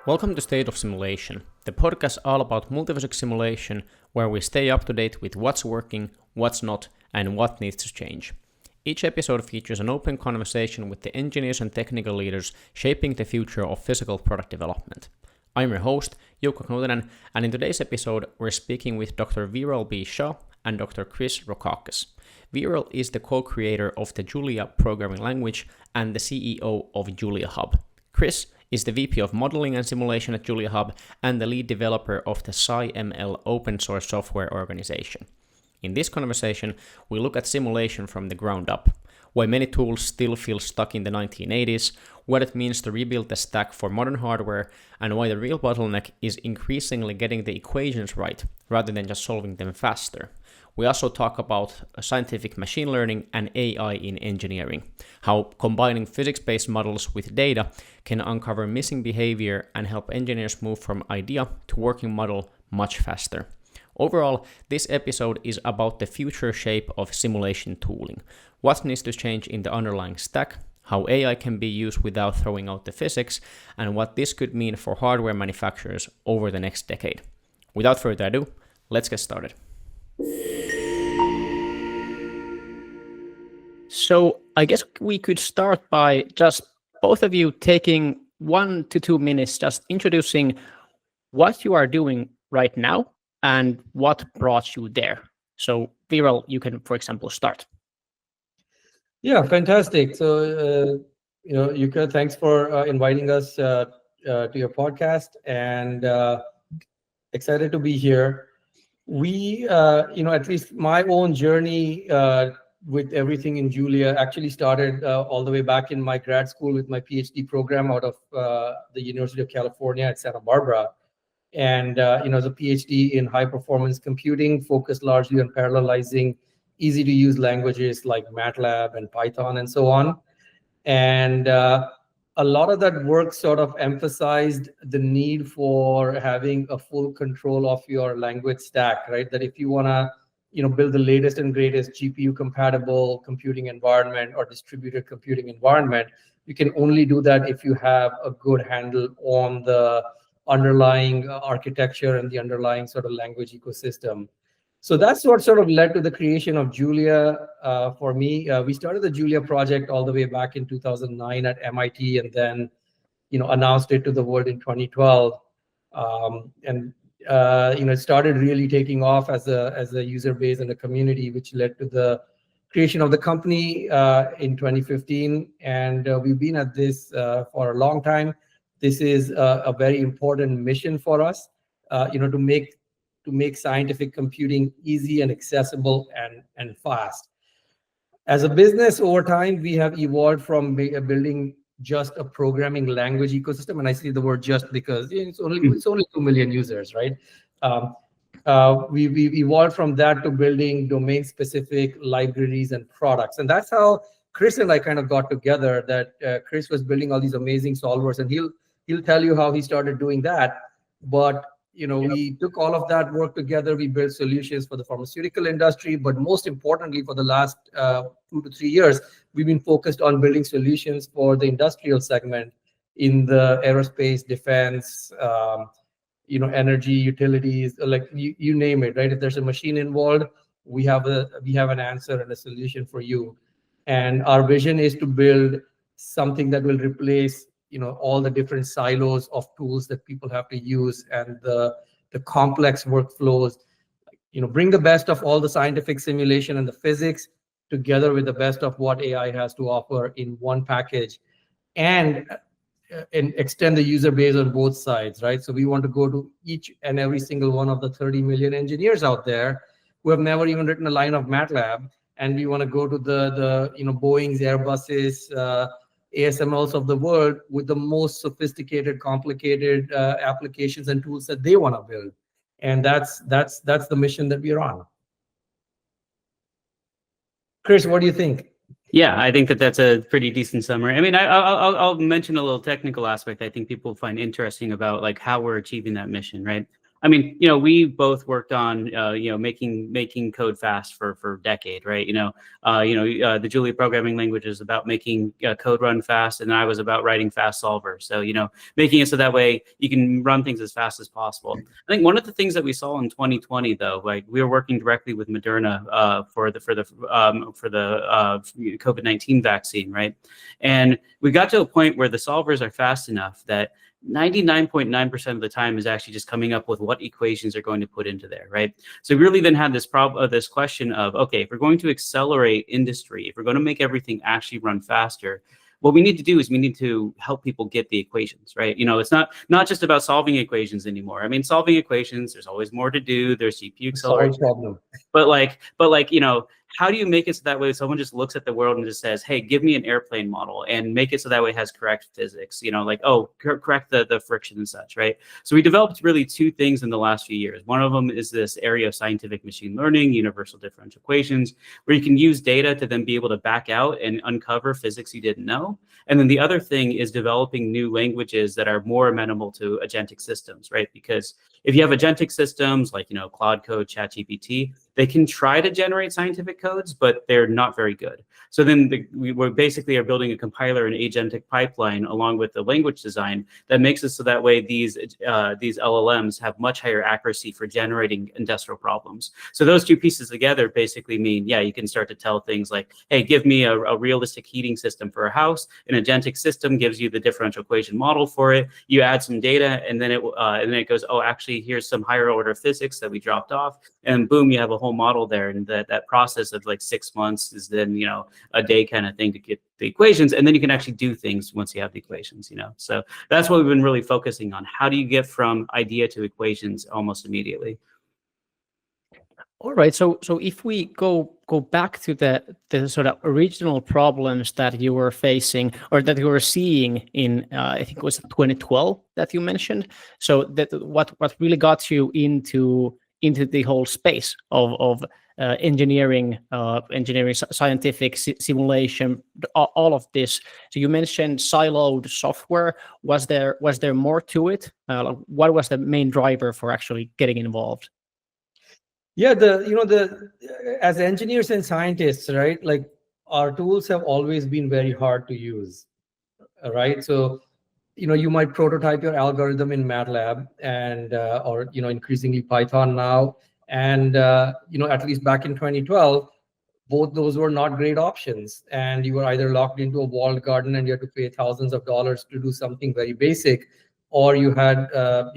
Welcome to State of Simulation, the podcast all about multiphysics simulation, where we stay up to date with what's working, what's not, and what needs to change. Each episode features an open conversation with the engineers and technical leaders shaping the future of physical product development. I'm your host, Jukka Knutinen, and in today's episode, we're speaking with Dr. Viral B. Shah and Dr. Chris Rackauckas. Viral is the co-creator of the Julia programming language and the CEO of Julia Hub. Chris is the VP of Modeling and Simulation at Julia Hub and the lead developer of the SciML open source software organization. In this conversation, we look at simulation from the ground up, why many tools still feel stuck in the 1980s, what it means to rebuild the stack for modern hardware, and why the real bottleneck is increasingly getting the equations right rather than just solving them faster. We also talk about scientific machine learning and AI in engineering, how combining physics-based models with data can uncover missing behavior and help engineers move from idea to working model much faster. Overall, this episode is about the future shape of simulation tooling, what needs to change in the underlying stack, how AI can be used without throwing out the physics, and what this could mean for hardware manufacturers over the next decade. Without further ado, let's get started. So I guess we could start by just both of you taking 1 to 2 minutes, just introducing what you are doing right now and what brought you there. So Viral, you can, for example, start. Yeah, fantastic. So, Yuka, thanks for inviting us to your podcast, and excited to be here. We, at least my own journey with everything in Julia actually started all the way back in my grad school with my PhD program out of the University of California at Santa Barbara. And, as a PhD in high performance computing, focused largely on parallelizing easy to use languages like MATLAB and Python and so on. And a lot of that work sort of emphasized the need for having a full control of your language stack, right? That if you want to, build the latest and greatest GPU compatible computing environment or distributed computing environment, you can only do that if you have a good handle on the underlying architecture and the underlying sort of language ecosystem. So that's what sort of led to the creation of Julia for me. We started the Julia project all the way back in 2009 at MIT, and then, announced it to the world in 2012. It started really taking off as a user base and a community, which led to the creation of the company in 2015. And we've been at this for a long time. This is a very important mission for us, to make scientific computing easy and accessible and fast. As a business, over time, we have evolved from building just a programming language ecosystem, and I say the word just because it's only 2 million users, right? We've evolved from that to building domain-specific libraries and products, and that's how Chris and I kind of got together. That Chris was building all these amazing solvers, and he'll tell you how he started doing that. But we took all of that work together. We built solutions for the pharmaceutical industry, but most importantly, for the last 2 to 3 years, we've been focused on building solutions for the industrial segment in the aerospace, defense, energy, utilities, like you name it, right? If there's a machine involved, we have an answer and a solution for you. And our vision is to build something that will replace all the different silos of tools that people have to use and the complex workflows, bring the best of all the scientific simulation and the physics together with the best of what AI has to offer in one package, and extend the user base on both sides, right? So we want to go to each and every single one of the 30 million engineers out there who have never even written a line of MATLAB, and we want to go to the Boeing's, Airbus's, ASMLs of the world with the most sophisticated, complicated applications and tools that they want to build. And that's the mission that we're on. Chris, what do you think? Yeah, I think that's a pretty decent summary. I mean, I'll mention a little technical aspect I think people find interesting about like how we're achieving that mission, right? I mean, we both worked on, making code fast for a decade, right? The Julia programming language is about making code run fast, and I was about writing fast solvers. So, making it so that way you can run things as fast as possible. I think one of the things that we saw in 2020, though, like we were working directly with Moderna for the COVID-19 vaccine, right? And we got to a point where the solvers are fast enough that 99.9% of the time is actually just coming up with what equations are going to put into there, right? So we really then had this problem, this question of, okay, if we're going to accelerate industry, if we're going to make everything actually run faster, what we need to do is we need to help people get the equations, right? It's not just about solving equations anymore. I mean, solving equations, there's always more to do. There's CPU acceleration, problem. But how do you make it so that way someone just looks at the world and just says, hey, give me an airplane model and make it so that way it has correct physics, correct the friction and such, right? So we developed really two things in the last few years. One of them is this area of scientific machine learning, universal differential equations, where you can use data to then be able to back out and uncover physics you didn't know. And then the other thing is developing new languages that are more amenable to agentic systems, right? Because if you have agentic systems like, Claude Code, ChatGPT, they can try to generate scientific codes, but they're not very good. So then we basically are building a compiler and agentic pipeline along with the language design that makes it so that way these LLMs have much higher accuracy for generating industrial problems. So those two pieces together basically mean, yeah, you can start to tell things like, hey, give me a realistic heating system for a house. An agentic system gives you the differential equation model for it. You add some data, and then it goes, oh, actually, here's some higher order physics that we dropped off, and boom, you have a whole model there. And that process of like 6 months is then a day kind of thing to get the equations, and then you can actually do things once you have the equations. So that's what we've been really focusing on. How do you get from idea to equations almost immediately? All right. So if we go back to the sort of original problems that you were facing or that you were seeing in I think it was 2012 that you mentioned. So that what really got you into the whole space of engineering, scientific simulation, all of this. So you mentioned siloed software. Was there more to it? What was the main driver for actually getting involved? Yeah, as engineers and scientists, right? Like our tools have always been very hard to use, right? So, you might prototype your algorithm in MATLAB and or increasingly Python now, and at least back in 2012, both those were not great options, and you were either locked into a walled garden and you had to pay thousands of dollars to do something very basic, or you had a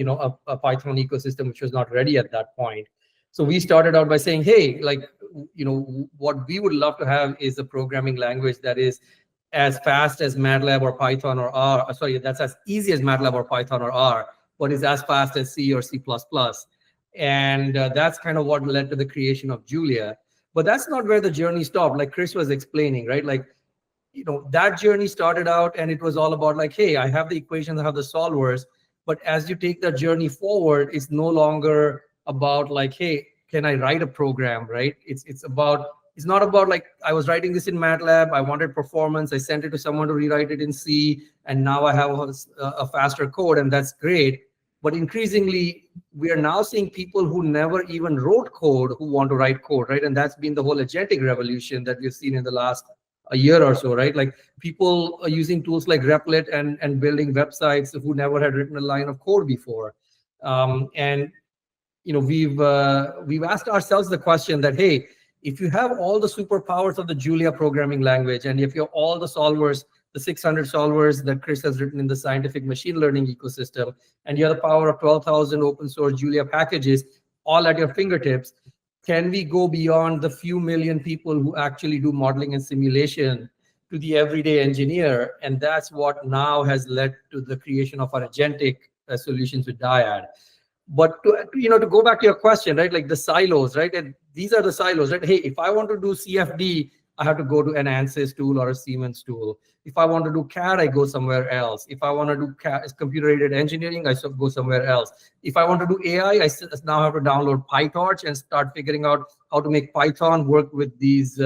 Python ecosystem which was not ready at that point. So we started out by saying, hey, what we would love to have is a programming language that is as fast as MATLAB or Python or R. Sorry, that's as easy as MATLAB or Python or R, but is as fast as C or C++. And that's kind of what led to the creation of Julia. But that's not where the journey stopped, like Chris was explaining, right? That journey started out and it was all about like, hey, I have the equations, I have the solvers. But as you take that journey forward, it's no longer about like, hey, can I write a program, right? It's not about like, I was writing this in MATLAB, I wanted performance, I sent it to someone to rewrite it in C, and now I have a faster code, and that's great. But increasingly, we are now seeing people who never even wrote code who want to write code, right? And that's been the whole agentic revolution that we've seen in the last a year or so, right? Like people are using tools like Replit and building websites who never had written a line of code before. We've asked ourselves the question that, hey, if you have all the superpowers of the Julia programming language, and if you have all the solvers, the 600 solvers that Chris has written in the scientific machine learning ecosystem, and you have the power of 12,000 open source Julia packages all at your fingertips, can we go beyond the few million people who actually do modeling and simulation to the everyday engineer? And that's what now has led to the creation of our agentic solutions with Dyad. But to go back to your question, right, like the silos, right? And these are the silos, right? Hey, if I want to do CFD, I have to go to an ANSYS tool or a Siemens tool. If I want to do CAD, I go somewhere else. If I want to do computer-aided engineering, I go somewhere else. If I want to do AI, I now have to download PyTorch and start figuring out how to make Python work with these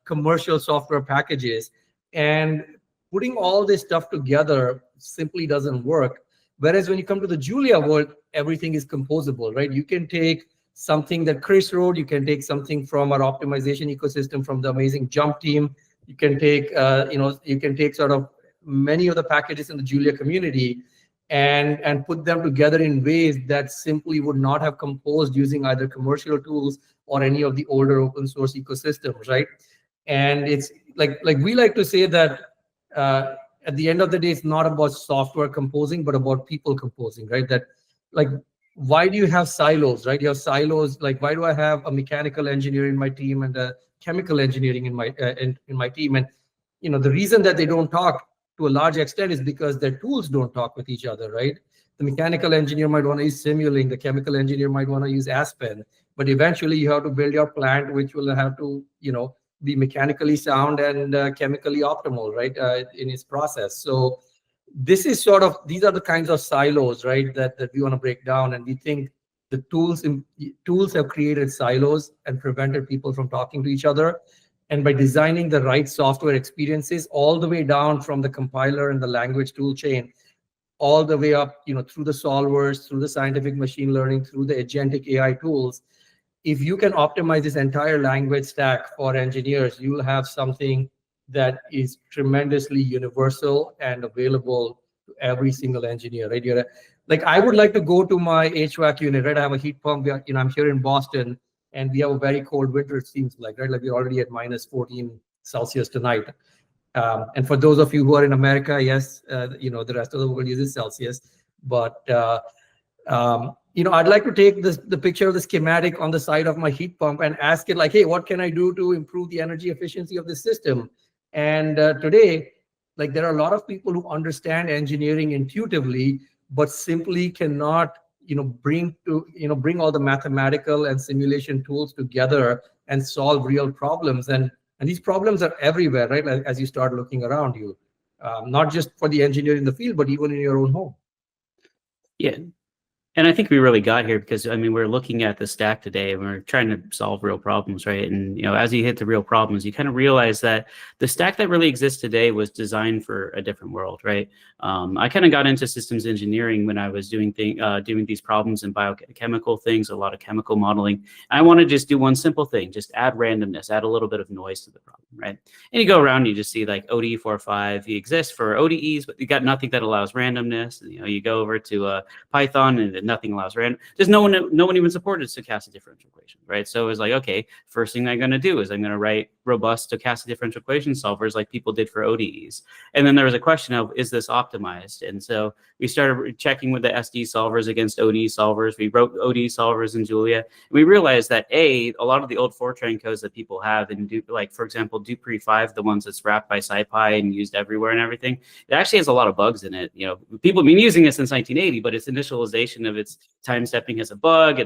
commercial software packages. And putting all this stuff together simply doesn't work. Whereas when you come to the Julia world, everything is composable, right? You can take something that Chris wrote, you can take something from our optimization ecosystem from the amazing Jump team. You can take, you can take sort of many of the packages in the Julia community and put them together in ways that simply would not have composed using either commercial tools or any of the older open source ecosystems, right? And it's like we like to say that at the end of the day, it's not about software composing, but about people composing, right? That like, why do you have silos, right? You have silos, like why do I have a mechanical engineer in my team and a chemical engineering in my team? And the reason that they don't talk to a large extent is because their tools don't talk with each other, right? The mechanical engineer might want to use Simulink, the chemical engineer might want to use Aspen, but eventually you have to build your plant, which will have to, be mechanically sound and chemically optimal, right, in its process. So this is these are the kinds of silos, right, that we want to break down. And we think the tools have created silos and prevented people from talking to each other. And by designing the right software experiences all the way down from the compiler and the language tool chain, all the way up, through the solvers, through the scientific machine learning, through the agentic AI tools, if you can optimize this entire language stack for engineers, you will have something that is tremendously universal and available to every single engineer, right? Like, I would like to go to my HVAC unit, right? I have a heat pump. I'm here in Boston, and we have a very cold winter, it seems like, right? Like we're already at minus 14 Celsius tonight. And for those of you who are in America, yes, the rest of the world uses Celsius. But, I'd like to take the picture of the schematic on the side of my heat pump and ask it like, hey, what can I do to improve the energy efficiency of the system? And today, like, there are a lot of people who understand engineering intuitively, but simply cannot bring all the mathematical and simulation tools together and solve real problems. And these problems are everywhere, right? As you start looking around you, not just for the engineer in the field, but even in your own home. Yeah. And I think we really got here because, we're looking at the stack today and we're trying to solve real problems, right? And, as you hit the real problems, you kind of realize that the stack that really exists today was designed for a different world, right? I kind of got into systems engineering when I was doing these problems in biochemical things, a lot of chemical modeling. I want to just do one simple thing, just add randomness, add a little bit of noise to the problem, right? And you go around and you just see like ODE 4.5, he exists for ODEs, but you got nothing that allows randomness. And, you go over to Python and nothing allows random. Just no one even supported stochastic differential equations, right? So it was like, okay, first thing I'm going to do is I'm going to write robust stochastic differential equation solvers like people did for ODEs. And then there was a question of, is this optimized? And so we started checking with the SD solvers against ODE solvers. We wrote ODE solvers in Julia. And we realized that a lot of the old Fortran codes that people have in like, for example, Dupree 5, the ones that's wrapped by SciPy and used everywhere and everything, it actually has a lot of bugs in it. People have been using it since 1980, but its initialization of its time stepping has a bug.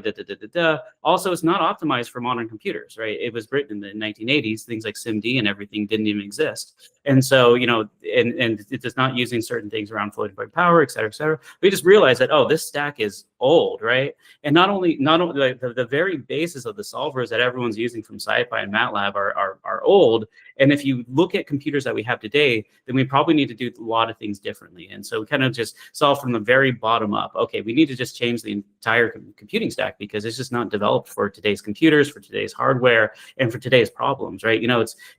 Also, it's not optimized for modern computers, right? It was written in the 1980s. Things like SIMD and everything didn't even exist. And so, and it is not using certain things around floating point power, et cetera, et cetera. We just realized that, oh, this stack is old, right? And not only like the very basis of the solvers that everyone's using from SciPy and MATLAB are old. And if you look at computers that we have today, then we probably need to do a lot of things differently. And so we kind of just solve from the very bottom up. Okay, we need to just change the entire computing stack because it's just not developed for today's computers, for today's hardware, and for today's problems, right?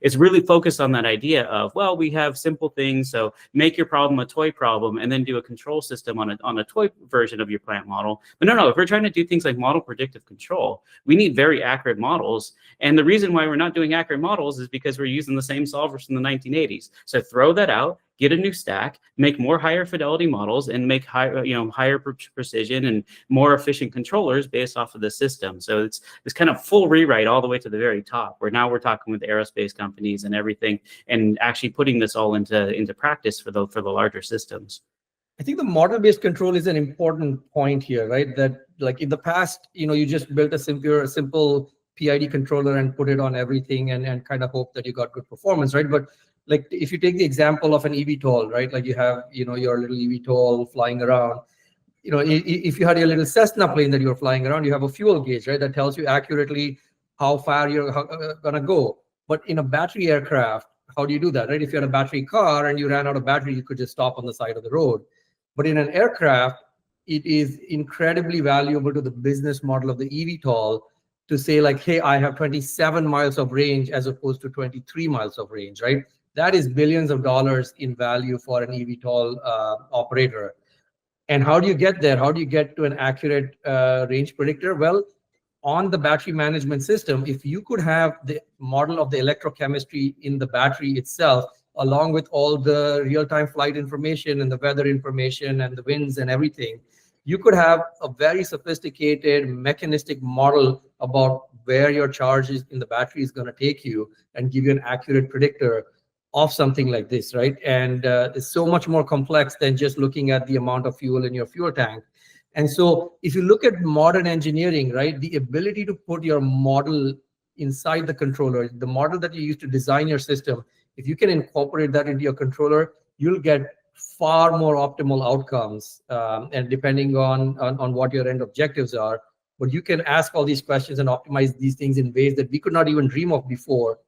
It's really focused on that idea of, well, we have simple things, so make your problem a toy problem and then do a control system on a toy version of your plant model. But no, if we're trying to do things like model predictive control, we need very accurate models. And the reason why we're not doing accurate models is because we're using the same solvers from the 1980s. So throw that out, get a new stack, make more higher fidelity models, and make higher precision and more efficient controllers based off of the system. So it's this kind of full rewrite all the way to the very top, where now we're talking with aerospace companies and everything, and actually putting this all into practice for the larger systems. I think the model-based control is an important point here, right? That like in the past, you just built a simple PID controller and put it on everything and kind of hope that you got good performance, right? But like if you take the example of an eVTOL, right? Like you have, your little eVTOL flying around. If you had your little Cessna plane that you're flying around, you have a fuel gauge, right? That tells you accurately how far you're gonna go. But in a battery aircraft, how do you do that, right? If you had a battery car and you ran out of battery, you could just stop on the side of the road. But in an aircraft, it is incredibly valuable to the business model of the eVTOL to say like, hey, I have 27 miles of range as opposed to 23 miles of range, right? That is billions of dollars in value for an eVTOL operator. And how do you get there? How do you get to an accurate range predictor? Well, on the battery management system, if you could have the model of the electrochemistry in the battery itself, along with all the real-time flight information and the weather information and the winds and everything, you could have a very sophisticated mechanistic model about where your charge is in the battery is going to take you and give you an accurate predictor of something like this, right? And it's so much more complex than just looking at the amount of fuel in your fuel tank. And so if you look at modern engineering, right, the ability to put your model inside the controller, the model that you use to design your system, if you can incorporate that into your controller, you'll get far more optimal outcomes, and depending on what your end objectives are. But you can ask all these questions and optimize these things in ways that we could not even dream of before.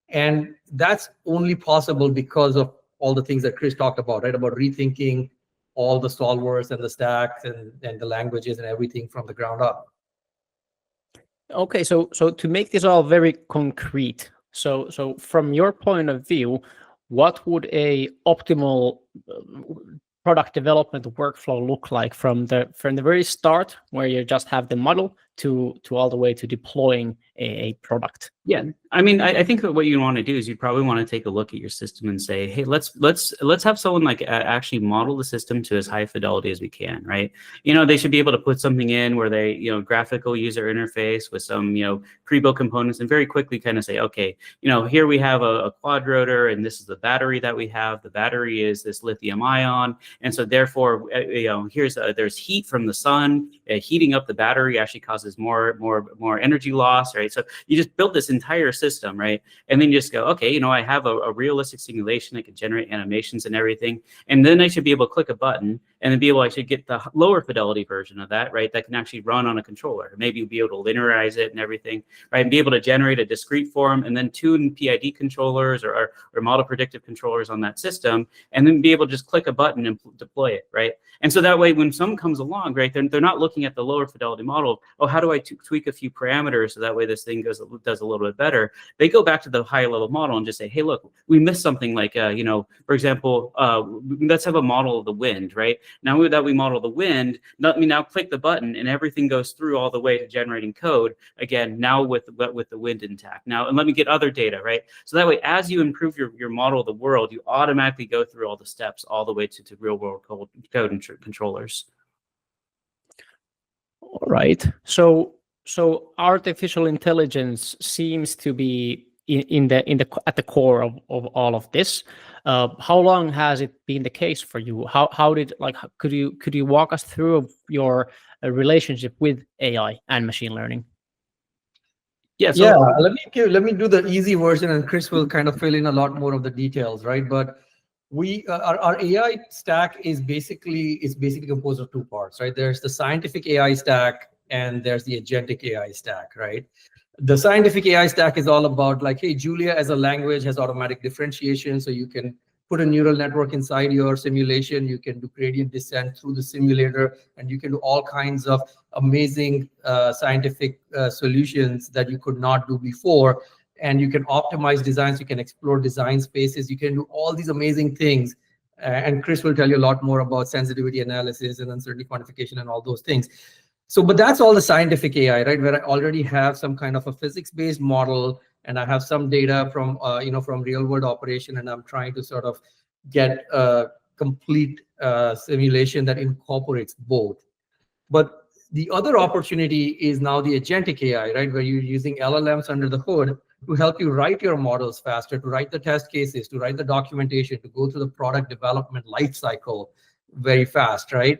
And that's only possible because of all the things that Chris talked about, right? About rethinking all the solvers and the stacks and the languages and everything from the ground up. Okay, so to make this all very concrete, so from your point of view, what would a optimal product development workflow look like from the very start, where you just have the model, to all the way to deploying a product? Yeah, I mean, I think that what you want to do is you probably want to take a look at your system and say, hey, let's have someone like actually model the system to as high fidelity as we can, right? You know, they should be able to put something in where they, you know, graphical user interface with some, you know, pre-built components, and very quickly kind of say, okay, you know, here we have a quad rotor, and this is the battery that we have. The battery is this lithium ion, and so therefore, you know, there's heat from the sun. Heating up the battery actually causes more energy loss, right? So you just build this entire system, right? And then you just go, okay, you know, I have a realistic simulation. I can generate animations and everything. And then I should be able to click a button and then be able to actually get the lower fidelity version of that, right? That can actually run on a controller. Maybe you'll be able to linearize it and everything, right? And be able to generate a discrete form and then tune PID controllers or model predictive controllers on that system, and then be able to just click a button and deploy it, right? And so that way, when someone comes along, right, they're not looking at the lower fidelity model. Oh, how do I tweak a few parameters so that way this thing does a little bit better? They go back to the high level model and just say, hey, look, we missed something like, you know, for example, let's have a model of the wind, right? Now that we model the wind, let me now click the button and everything goes through all the way to generating code again, now with the wind intact. Now, and let me get other data, right? So that way, as you improve your model of the world, you automatically go through all the steps all the way to real world code and controllers. All right. So artificial intelligence seems to be at the core of all of this. How long has it been the case for you? Could you walk us through your relationship with AI and machine learning? Yeah, let me do the easy version, and Chris will kind of fill in a lot more of the details, right? But our AI stack is basically composed of two parts, right? There's the scientific AI stack and there's the agentic AI stack, right? The scientific AI stack is all about like, hey, Julia as a language has automatic differentiation, so you can put a neural network inside your simulation. You can do gradient descent through the simulator, and you can do all kinds of amazing scientific solutions that you could not do before. And you can optimize designs, you can explore design spaces, you can do all these amazing things. And Chris will tell you a lot more about sensitivity analysis and uncertainty quantification and all those things. So, but that's all the scientific AI, right? Where I already have some kind of a physics-based model, and I have some data from, from real-world operation, and I'm trying to sort of get a complete simulation that incorporates both. But the other opportunity is now the agentic AI, right? Where you're using LLMs under the hood to help you write your models faster, to write the test cases, to write the documentation, to go through the product development life cycle very fast, right?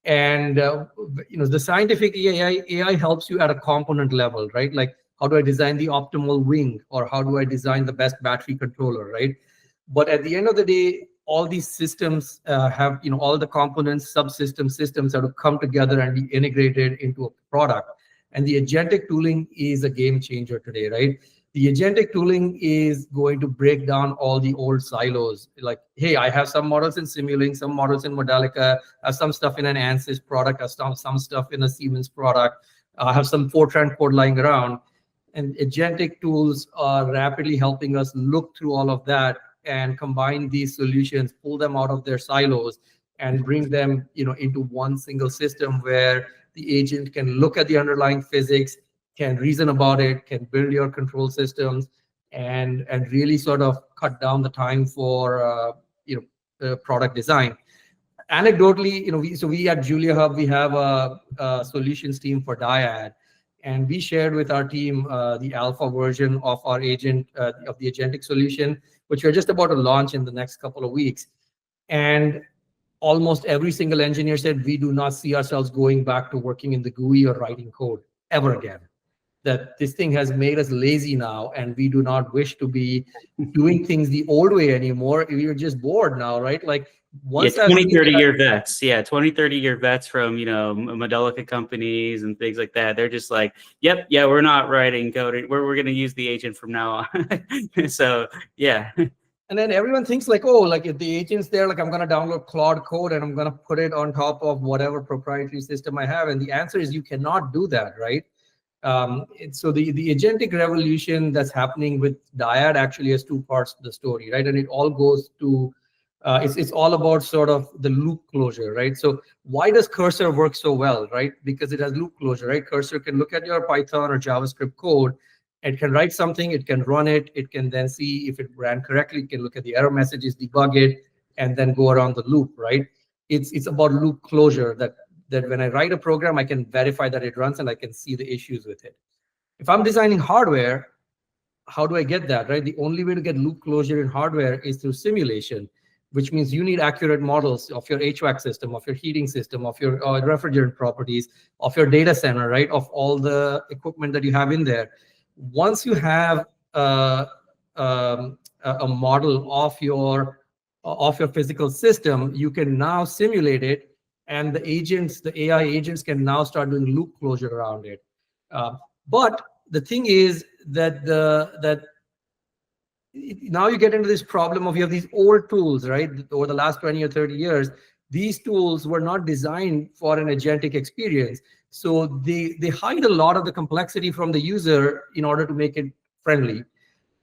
And the scientific AI helps you at a component level, right? Like, how do I design the optimal wing, or how do I design the best battery controller, right? But at the end of the day, all these systems have, all the components, systems have to come together and be integrated into a product. And the agentic tooling is a game changer today, right? The agentic tooling is going to break down all the old silos. Like, hey, I have some models in Simulink, some models in Modelica, I have some stuff in an ANSYS product, I have some stuff in a Siemens product, I have some Fortran code lying around. And agentic tools are rapidly helping us look through all of that and combine these solutions, pull them out of their silos, and bring them, into one single system where the agent can look at the underlying physics, can reason about it, can build your control systems, and really sort of cut down the time for product design. Anecdotally, we at Julia Hub, we have a solutions team for Dyad, and we shared with our team the alpha version of our agent, of the agentic solution, which we're just about to launch in the next couple of weeks. And almost every single engineer said, we do not see ourselves going back to working in the GUI or writing code ever again. That this thing has made us lazy now, and we do not wish to be doing things the old way anymore. We're just bored now, right? Like, once 20, 30-year vets. Yeah, 20, 30-year vets from, Modelica companies and things like that. They're just like, yep, yeah, we're not writing code. We're going to use the agent from now on. So, yeah. And then everyone thinks like, oh, like if the agent's there, like I'm going to download Claude code and I'm going to put it on top of whatever proprietary system I have. And the answer is you cannot do that, right? So the agentic revolution that's happening with Dyad actually has two parts to the story, right? And it all goes to, it's all about sort of the loop closure, right? So why does Cursor work so well, right? Because it has loop closure, right? Cursor can look at your Python or JavaScript code. It can write something, it can run it, it can then see if it ran correctly, it can look at the error messages, debug it, and then go around the loop, right? It's about loop closure, that when I write a program, I can verify that it runs and I can see the issues with it. If I'm designing hardware, how do I get that, right? The only way to get loop closure in hardware is through simulation, which means you need accurate models of your HVAC system, of your heating system, of your refrigerant properties, of your data center, right? Of all the equipment that you have in there. Once you have a model of your physical system, you can now simulate it, and the AI agents can now start doing loop closure around it. But the thing is that now you get into this problem of you have these old tools, right? Over the last 20 or 30 years, these tools were not designed for an agentic experience. So they hide a lot of the complexity from the user in order to make it friendly.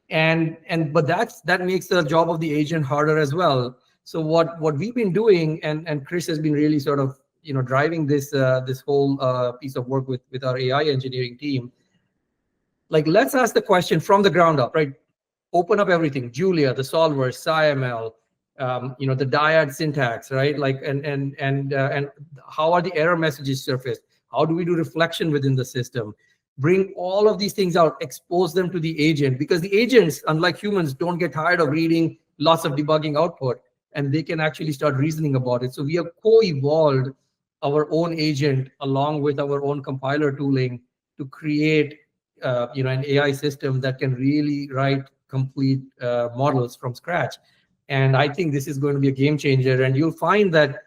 But that makes the job of the agent harder as well. So what we've been doing, and Chris has been really sort of driving this whole piece of work with our AI engineering team. Like, let's ask the question from the ground up, right? Open up everything, Julia, the solvers, SciML, the Dyad syntax, right? Like, and how are the error messages surfaced? How do we do reflection within the system? Bring all of these things out, expose them to the agent, because the agents, unlike humans, don't get tired of reading lots of debugging output, and they can actually start reasoning about it. So we have co-evolved our own agent along with our own compiler tooling to create an AI system that can really write complete models from scratch. And I think this is going to be a game changer. And you'll find that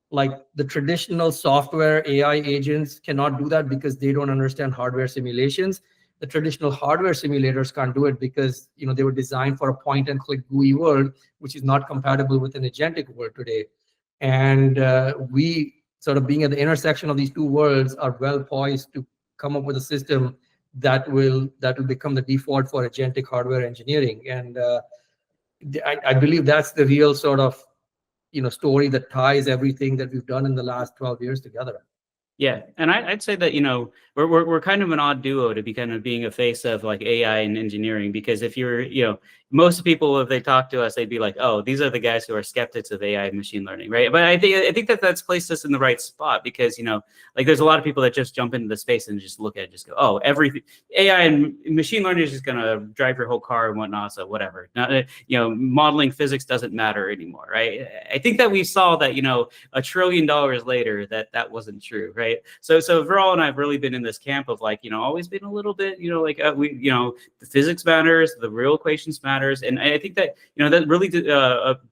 like the traditional software AI agents cannot do that because they don't understand hardware simulations. The traditional hardware simulators can't do it because they were designed for a point-and-click GUI world, which is not compatible with an agentic world today. And we sort of being at the intersection of these two worlds are well poised to come up with a system that will become the default for agentic hardware engineering. And I believe that's the real sort of story that ties everything that we've done in the last 12 years together. Yeah, and I'd say that we're kind of an odd duo to be kind of being a face of like AI and engineering, because if you're most people, if they talk to us, they'd be like, oh, these are the guys who are skeptics of AI and machine learning, right? But I think that that's placed us in the right spot, because like there's a lot of people that just jump into the space and just look at it, just go, oh, everything AI and machine learning is just gonna drive your whole car and whatnot, so whatever. Not, modeling physics doesn't matter anymore, right? I think that we saw that $1 trillion later that wasn't true, right? So Viral and I have really been in this camp of like always been a little bit the physics matters, the real equations matter. And I think that, that really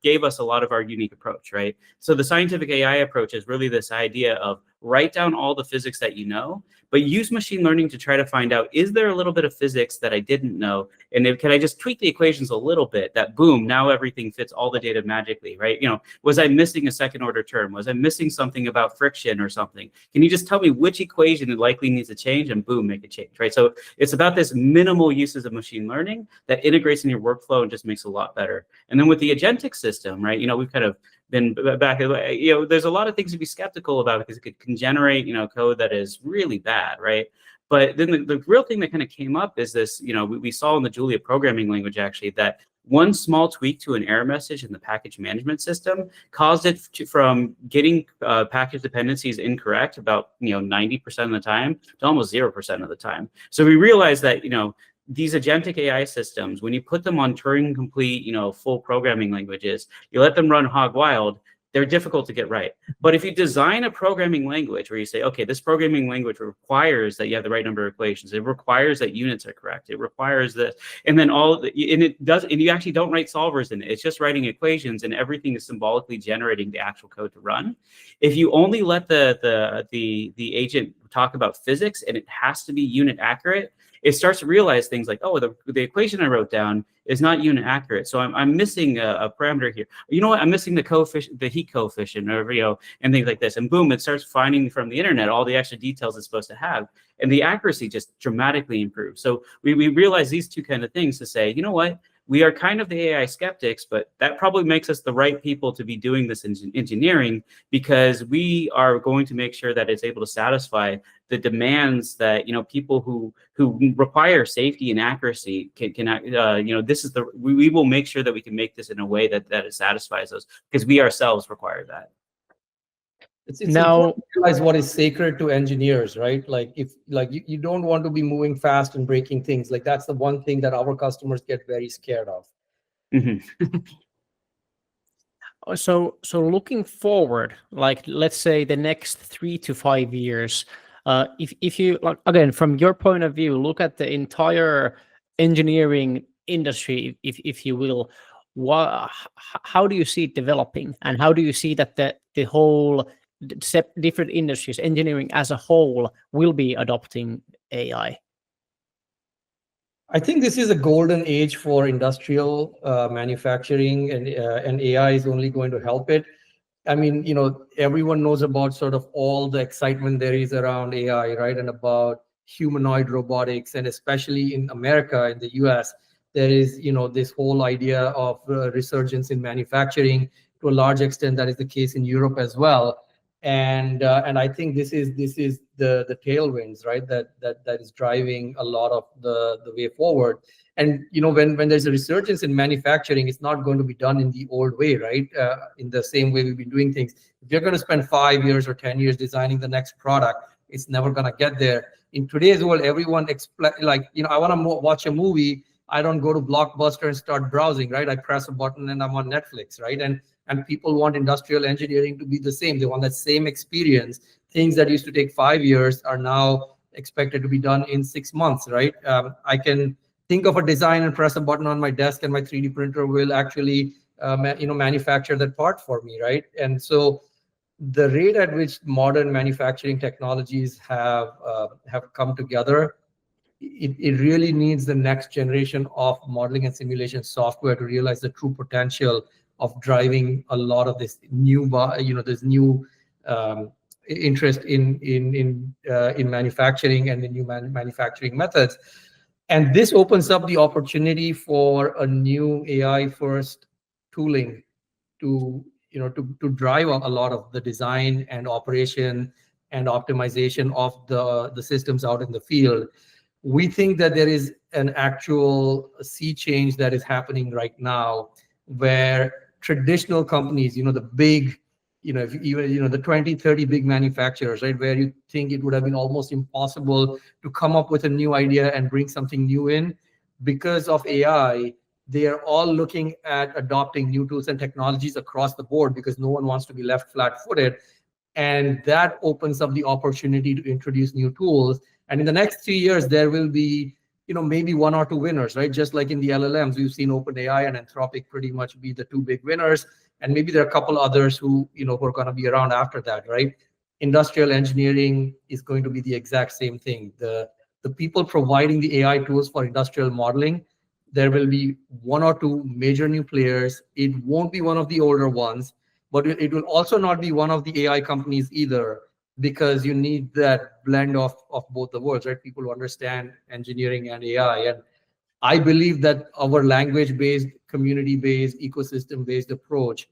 gave us a lot of our unique approach, right? So the scientific AI approach is really this idea of write down all the physics that you know, but use machine learning to try to find out, is there a little bit of physics that I didn't know? And can I just tweak the equations a little bit, that boom, now everything fits all the data magically, right? Was I missing a second order term? Was I missing something about friction or something? Can you just tell me which equation it likely needs to change, and boom, make a change, right? So it's about this minimal uses of machine learning that integrates in your workflow and just makes it a lot better. And then with the agentic system, right, we've kind of been back, there's a lot of things to be skeptical about because it can generate, code that is really bad, right? But then the real thing that kind of came up is this, we saw in the Julia programming language actually that one small tweak to an error message in the package management system caused it from getting package dependencies incorrect about 90% of the time to almost 0% of the time. So we realized that these agentic AI systems, when you put them on Turing complete, full programming languages, you let them run hog wild, they're difficult to get right. But if you design a programming language where you say, okay, this programming language requires that you have the right number of equations, it requires that units are correct, it requires this, and then and you actually don't write solvers in it. It's just writing equations, and everything is symbolically generating the actual code to run. If you only let the agent talk about physics and it has to be unit accurate, it starts to realize things like, oh, the equation I wrote down is not unit accurate, so I'm missing a parameter here. You know what? I'm missing the coefficient, the heat coefficient, or and things like this. And boom, it starts finding from the internet all the extra details it's supposed to have, and the accuracy just dramatically improves. So we realize these two kind of things to say, you know what? We are kind of the AI skeptics, but that probably makes us the right people to be doing this engineering, because we are going to make sure that it's able to satisfy the demands that people who require safety and accuracy can this is we will make sure that we can make this in a way that it satisfies us, because we ourselves require that. It's now important to realize what is sacred to engineers, right? Like if you don't want to be moving fast and breaking things. Like that's the one thing that our customers get very scared of. Mm-hmm. So looking forward, like let's say the next 3 to 5 years, if you like, again, from your point of view, look at the entire engineering industry, if you will, how do you see it developing, and how do you see that the whole different industries, engineering as a whole, will be adopting AI? I think this is a golden age for industrial manufacturing, and AI is only going to help it. I mean, everyone knows about sort of all the excitement there is around AI, right? And about humanoid robotics, and especially in America, in the US, there is, this whole idea of resurgence in manufacturing. To a large extent, that is the case in Europe as well. And I think this is the tailwinds, right? That is driving a lot of the way forward. And when there's a resurgence in manufacturing, it's not going to be done in the old way, right? In the same way we've been doing things. If you're going to spend 5 years or 10 years designing the next product, it's never going to get there. In today's world, everyone I want to watch a movie. I don't go to Blockbuster and start browsing, right? I press a button and I'm on Netflix, right? And people want industrial engineering to be the same. They want that same experience. Things that used to take 5 years are now expected to be done in 6 months, right? I can think of a design and press a button on my desk, and my 3D printer will actually, manufacture that part for me, right? And so the rate at which modern manufacturing technologies have come together, it really needs the next generation of modeling and simulation software to realize the true potential of driving a lot of this new, interest in manufacturing and the new manufacturing methods. And this opens up the opportunity for a new AI-first tooling to drive a lot of the design and operation and optimization of the systems out in the field. We think that there is an actual sea change that is happening right now, where traditional companies, the big, the 20, 30 big manufacturers, right, where you think it would have been almost impossible to come up with a new idea and bring something new in, because of AI, they are all looking at adopting new tools and technologies across the board, because no one wants to be left flat-footed. And that opens up the opportunity to introduce new tools. And in the next 3 years, there will be, maybe 1 or 2 winners, right? Just like in the LLMs, we've seen OpenAI and Anthropic pretty much be the 2 big winners. And maybe there are a couple others who are going to be around after that, right? industrial engineering is going to be the exact same thing. The people providing the AI tools for industrial modeling, there will be one or two major new players. It won't be one of the older ones, but it will also not be one of the AI companies either, because you need that blend of both the worlds, right? People who understand engineering and AI. And I believe that our language-based, community-based, ecosystem-based approach,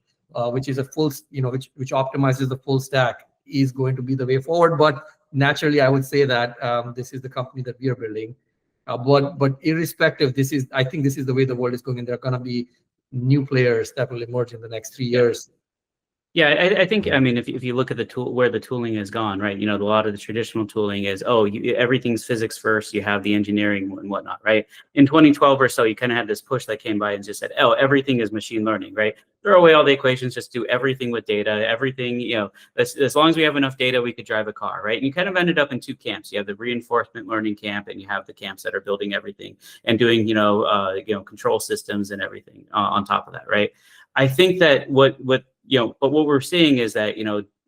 which is a full, which optimizes the full stack, is going to be the way forward. But naturally, I would say that this is the company that we are building. But irrespective, I think this is the way the world is going, and there are going to be new players that will emerge in the next 3 years. Yeah, I think, I mean, if you look at the tool, where the tooling has gone, right? A lot of the traditional tooling is, everything's physics first, you have the engineering and whatnot, right? In 2012 or so, you kind of had this push that came by and just said, everything is machine learning, right? Throw away all the equations, just do everything with data, everything, as long as we have enough data, we could drive a car, right? And you kind of ended up in two camps. You have the reinforcement learning camp, and you have the camps that are building everything and doing, control systems and everything on top of that, right? I think that but what we're seeing is that,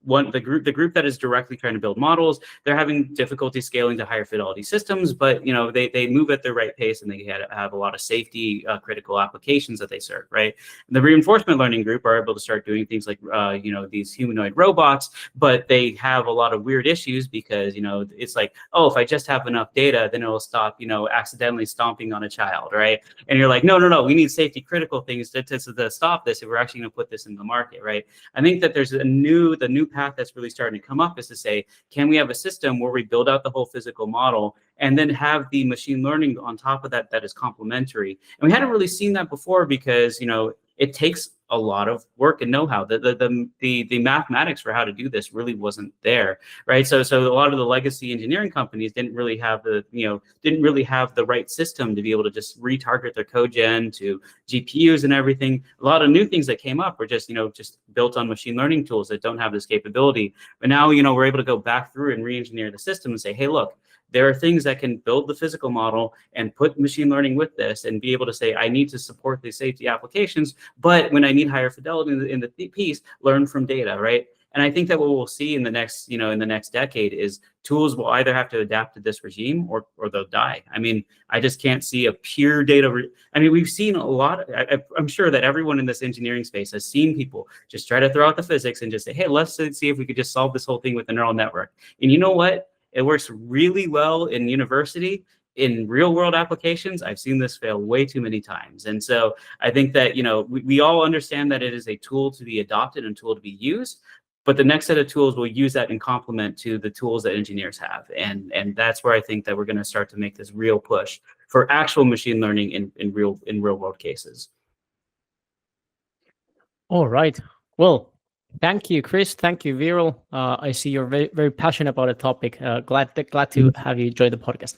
the group that is directly trying to build models, they're having difficulty scaling to higher fidelity systems, but they move at the right pace, and they have a lot of safety critical applications that they serve, right? The reinforcement learning group are able to start doing things like these humanoid robots, but they have a lot of weird issues because it's like, if I just have enough data, then it'll stop accidentally stomping on a child, right? And you're like, no, we need safety critical things to stop this if we're actually going to put this in the market, right? I think that there's the new path that's really starting to come up is to say, can we have a system where we build out the whole physical model and then have the machine learning on top of that is complementary? And we hadn't really seen that before because, it takes a lot of work and know-how. The mathematics for how to do this really wasn't there, right? So a lot of the legacy engineering companies didn't really have the right system to be able to just retarget their code gen to GPUs and everything. A lot of new things that came up were just built on machine learning tools that don't have this capability. But now we're able to go back through and re-engineer the system and say, hey, look, there are things that can build the physical model and put machine learning with this and be able to say, I need to support these safety applications, but when I need higher fidelity in the piece, learn from data, right? And I think that what we'll see in the next, decade is tools will either have to adapt to this regime or they'll die. I mean, I just can't see a pure data. We've seen a lot. I'm sure that everyone in this engineering space has seen people just try to throw out the physics and just say, hey, let's see if we could just solve this whole thing with a neural network. And you know what? It works really well in university. In real world applications, I've seen this fail way too many times. And so I think that, we all understand that it is a tool to be adopted and a tool to be used, but the next set of tools will use that in complement to the tools that engineers have. And that's where I think that we're going to start to make this real push for actual machine learning in real world cases. All right. Well, thank you, Chris. Thank you, Viral. I see you're very, very passionate about the topic. Glad to have you join the podcast.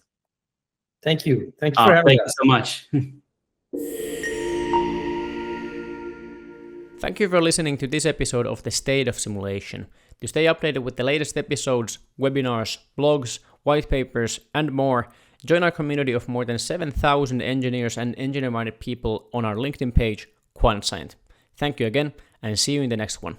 Thank you. Thank you for having us. Thank you so much. Thank you for listening to this episode of The State of Simulation. To stay updated with the latest episodes, webinars, blogs, white papers, and more, join our community of more than 7,000 engineers and engineer-minded people on our LinkedIn page, QuantScient. Thank you again, and see you in the next one.